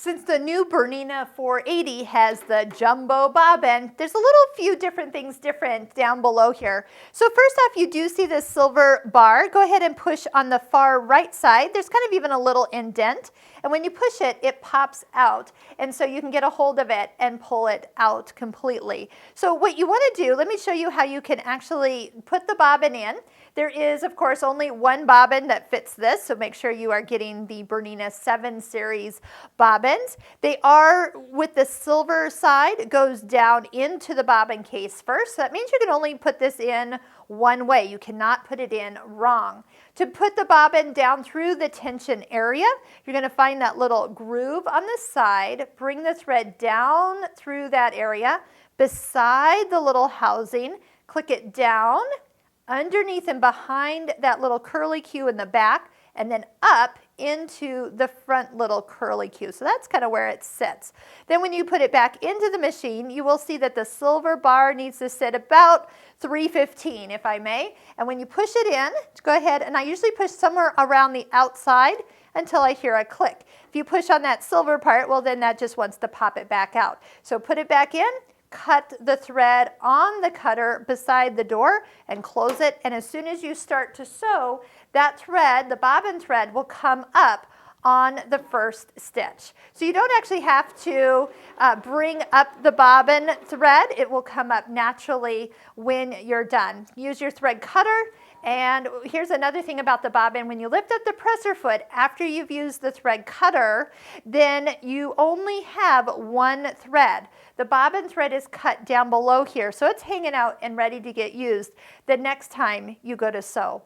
Since the new Bernina 480 has the jumbo bobbin, there's a little few different things different down below here. So first off, you do see this silver bar. Go ahead and push on the far right side. There's kind of even a little indent. And when you push it, it pops out. And so you can get a hold of it and pull it out completely. So what you want to do, let me show you how you can actually put the bobbin in. There is, of course, only one bobbin that fits this, so make sure you are getting the Bernina 7 series bobbins. They are, with the silver side, it goes down into the bobbin case first. So that means you can only put this in one way. You cannot put it in wrong. To put the bobbin down through the tension area, you're going to find that little groove on the side, bring the thread down through that area, beside the little housing, click it down, underneath and behind that little curly Q in the back, and then up into the front little curly Q. So that's kind of where it sits. Then when you put it back into the machine, you will see that the silver bar needs to sit about 315, if I may. And when you push it in, go ahead, and I usually push somewhere around the outside until I hear a click. If you push on that silver part, well, then that just wants to pop it back out. So put it back in, cut the thread on the cutter beside the door and close it, and as soon as you start to sew, that thread, the bobbin thread, will come up on the first stitch. So you don't actually have to bring up the bobbin thread. It will come up naturally when you're done. Use your thread cutter. And here's another thing about the bobbin. When you lift up the presser foot after you've used the thread cutter, then you only have one thread. The bobbin thread is cut down below here, so it's hanging out and ready to get used the next time you go to sew.